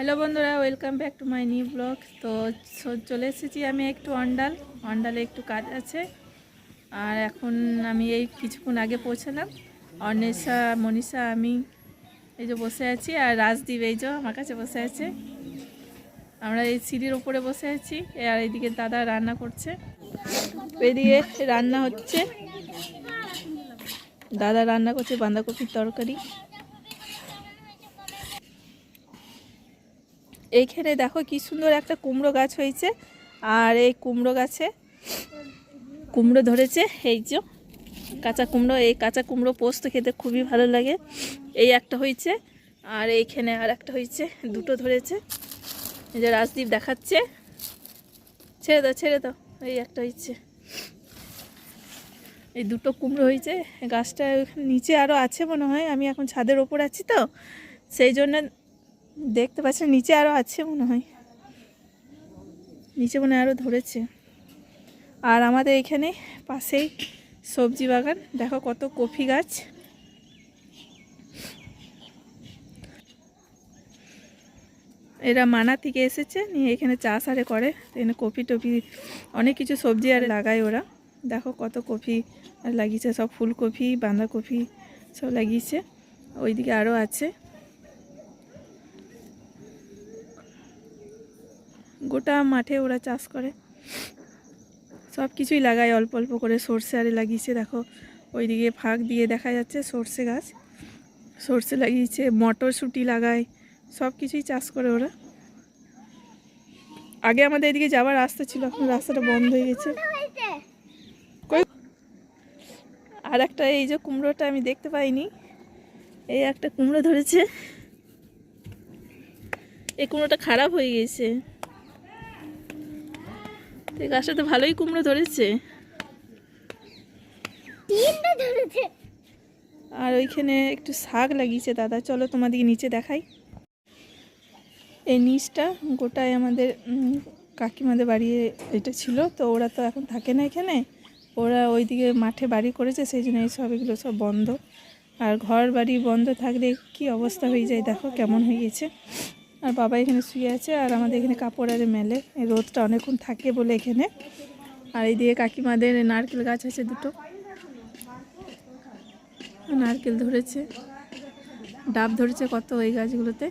Hello বন্ধুরা, welcome back to my new blog. তো চলে এসেছি আমি একটু অন্ডালে একটু কাজ আছে। আর এখন আমি এই কিছুক্ষণ আগে পৌঁছালাম। অন্বেষা, মনীষা, আমি এই যে বসে আছি, আর রাজদীপ এই যে আমার কাছে বসে আছে। আমরা এই সিঁড়ির ওপরে বসে আছি, আর এইদিকে দাদা রান্না করছে। এদিকে রান্না হচ্ছে, দাদা রান্না করছে বাঁধাকপির তরকারি। এইখানে দেখো কি সুন্দর একটা কুমড়ো গাছ হয়েছে, আর এই কুমড়ো গাছে কুমড়ো ধরেছে। এই যে কাঁচা কুমড়ো, এই কাঁচা কুমড়ো পোস্ত খেতে খুবই ভালো লাগে। এই একটা হয়েছে, আর এইখানে আর একটা হয়েছে, দুটো ধরেছে। এই যে রাজদীপ দেখাচ্ছে, ছেড়ে দাও ছেড়ে দাও। এই একটা হয়েছে, এই দুটো কুমড়ো হয়েছে। গাছটা নিচে আরও আছে মনে হয়, আমি এখন ছাদের ওপর আছি তো সেই জন্য দেখতে পাচ্ছি, নিচে আরও আছে মনে হয়, নিচে মনে হয় আরও ধরেছে। আর আমাদের এখানে পাশেই সবজি বাগান, দেখো কত কফি গাছ। এরা মানা থেকে এসেছে, নিয়ে এখানে চাষ আরে করে, এখানে কফি টফি অনেক কিছু সবজি আর লাগায় ওরা। দেখো কত কফি আর লাগিয়েছে, সব ফুলকপি, বাঁধাকপি সব লাগিয়েছে। ওইদিকে আরও আছে, গোটা মাঠে ওরা চাষ করে, সব কিছুই লাগায় অল্প অল্প করে। সর্ষে আরে লাগিয়েছে, দেখো ওইদিকে ফাঁক দিয়ে দেখা যাচ্ছে সর্ষে গাছ, সর্ষে লাগিয়েছে, মটরশুঁটি লাগায়, সব কিছুই চাষ করে ওরা। আগে আমাদের এদিকে যাওয়ার রাস্তা ছিল, এখন রাস্তাটা বন্ধ হয়ে গেছে। আর একটা এই যে কুমড়োটা আমি দেখতে পাইনি, এই একটা কুমড়ো ধরেছে। এই কুমড়োটা খারাপ হয়ে গেছে, এই গাছটা তো ভালোই কুমড়ো ধরেছে। আর ওইখানে একটু শাক লাগিয়েছে দাদা, চলো তোমাদেরকে নিচে দেখাই। এই নিচটা গোটায় আমাদের কাকিমাদের বাড়ি এটা ছিল, তো ওরা তো এখন থাকে না এখানে, ওরা ওইদিকে মাঠে বাড়ি করেছে, সেই জন্য এই সব এগুলো সব বন্ধ। আর ঘর বাড়ি বন্ধ থাকলে কি অবস্থা হয়ে যায়, দেখো কেমন হয়ে গেছে। আর বাবা এখানে শুয়ে আছে, আর আমাদের এখানে কাপড় আরে মেলে, এই রোদটা অনেকক্ষণ থাকে বলে এখানে। আর এইদিকে কাকিমাদের নারকেল গাছ আছে দুটো, নারকেল ধরেছে, ডাব ধরেছে কত এই গাছগুলোতে।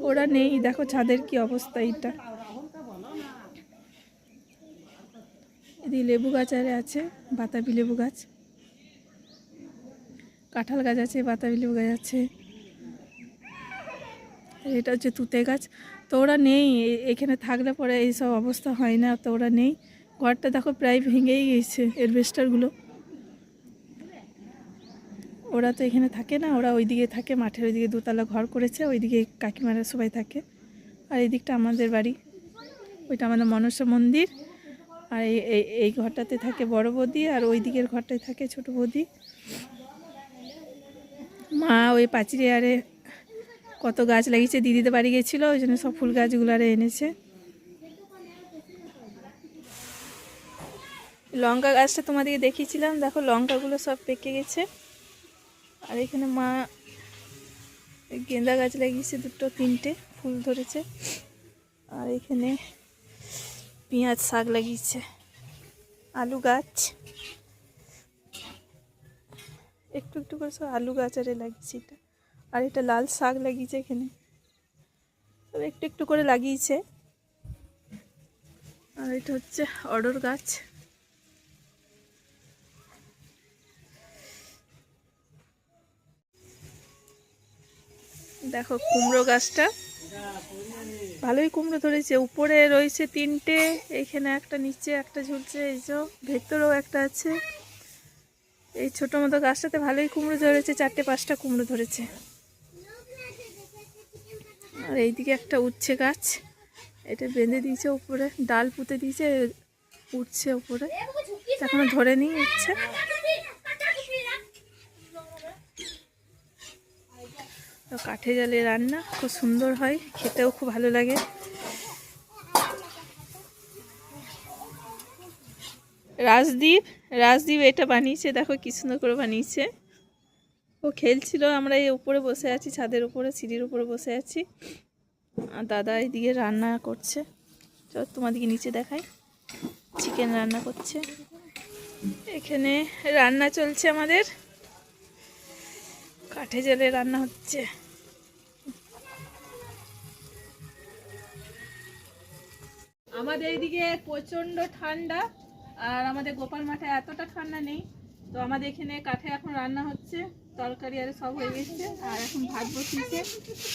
ওরা নেই, দেখো ছাদের কি অবস্থা। এইটা এদিকে লেবু গাছ আরে আছে, বাতাবি লেবু গাছ, কাঁঠাল গাছ আছে, বাতাবি লেবু গাছ আছে। এটা হচ্ছে তুতে গাছ। তো ওরা নেই, এখানে থাকলে পরে এইসব অবস্থা হয় না, তো ওরা নেই। ঘরটা দেখো প্রায় ভেঙেই গেছে, এলবেস্টারগুলো। ওরা তো এখানে থাকে না, ওরা ওইদিকে থাকে, মাঠের ওইদিকে দোতলা ঘর করেছে, ওইদিকে কাকিমারা সবাই থাকে। আর এই দিকটা আমাদের বাড়ি, ওইটা আমাদের মনসা মন্দির। আর এই ঘরটাতে থাকে বড় বৌদি, আর ওই দিকের ঘরটায় থাকে ছোট বৌদি। মা ওই পাঁচিরে আরে কত গাছ লাগিয়েছে, দিদিদের বাড়ি গেছিলো, ওই জন্য সব ফুল গাছগুলো আরে এনেছে। লঙ্কা গাছটা তোমাদেরকে দেখিয়েছিলাম, দেখো লঙ্কাগুলো সব পেকে গেছে। আর এখানে মা গেঁদা গাছ লাগিয়েছে, দুটো তিনটে ফুল ধরেছে। আর এখানে পেঁয়াজ শাক লাগিয়েছে, আলু গাছ, একটু একটু করে সব আলু গাছ আরে লাগিয়েছে এটা। আর এটা লাল শাক লাগিয়েছে, এখানে সব একটু একটু করে লাগিয়েছে। আর এটা হচ্ছে অড়র গাছ, দেখো কুমড়ো গাছটা ভালোই কুমড়ো ধরেছে। উপরে রয়েছে তিনটে, এইখানে একটা, নিচে একটা ঝুলছে, এই যে ভেতরেও একটা আছে। এই ছোট মতো গাছটাতে ভালোই কুমড়ো ধরেছে, 4-5টা কুমড়ো ধরেছে। আর এইদিকে একটা উচ্ছে গাছ, এটা বেঁধে দিয়েছে, উপরে ডাল পুঁতে দিয়েছে, উঠছে উপরে, এখনো ধরেনি উচ্ছে। তো কাঠে জালে রান্না খুব সুন্দর হয়, খেতেও খুব ভালো লাগে। রাজদীপ এটা বানিয়েছে, দেখো কি সুন্দর করে বানিয়েছে। ও খেলছিল, আমরা এই উপরে বসে আছি, ছাদের উপরে সিঁড়ির উপরে বসে আছি। আর দাদা এইদিকে রান্না করছে, চল তোমাদেরকে নিচে দেখাই। চিকেন রান্না করছে, এখানে রান্না চলছে আমাদের, কাঠে জেলে রান্না হচ্ছে। আমাদের এইদিকে প্রচণ্ড ঠান্ডা, আর আমাদের গোপাল মাঠে এতটা ঠান্ডা নেই। তো আমাদের এখানে কাঠে এখন রান্না হচ্ছে, তরকারি আর সব হয়ে গেছে, আর এখন ভাত বসিয়েছে।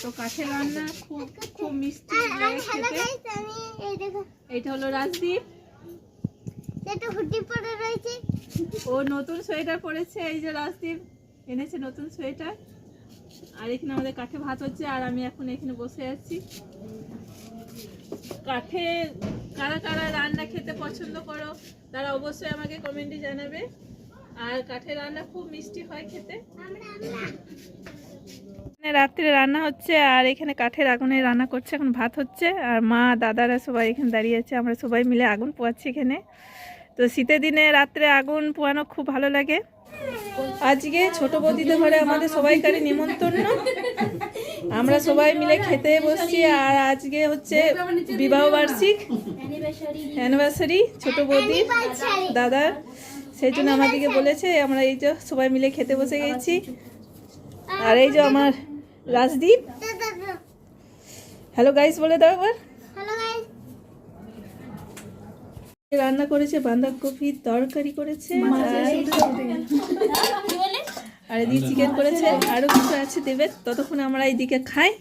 তো কাঠের রান্না খুব খুব মিষ্টি লাগে খেতে। এইটা হলো রাজদীপ, ও নতুন সোয়েটার পরেছে, এই যে রাজদীপ এনেছে নতুন সোয়েটার। আর এখানে আমাদের কাঠে ভাত হচ্ছে, আর আমি এখন এখানে বসে আছি। কাঠে কারা কারা রান্না খেতে পছন্দ করো তারা অবশ্যই আমাকে কমেন্টে জানাবে। আর কাঠের রান্না খুব মিষ্টি হয় খেতে। রাত্রে রান্না হচ্ছে, আর এখানে কাঠের আগুনে রান্না করছে, এখন ভাত হচ্ছে। আর মা দাদারা সবাই এখানে দাঁড়িয়ে আছে, আমরা সবাই মিলে আগুন পোয়াচ্ছি এখানে। তো শীতের দিনে রাত্রে আগুন পোয়ানো খুব ভালো লাগে। আজকে ছোট বৌদিদের ঘরে আমাদের সবাইকারই নিমন্ত্রণ, আমরা সবাই মিলে খেতে বসছি। আর আজকে হচ্ছে বিবাহ বার্ষিক অ্যানিভার্সারি ছোট বৌদির দাদার, সেই জন্য আমাদেরকে বলেছে। আমরা এই যে সবাই মিলে খেতে বসে গেছি। আর এই যে আমার রাজদীপ, হ্যালো গাইস বলে দাও একবার। রান্না করেছে বাঁধাকপির তরকারি করেছে, আর এদিকে চিকেন করেছে, আরো কিছু আছে দেবে। ততক্ষণ আমরা এইদিকে খাই।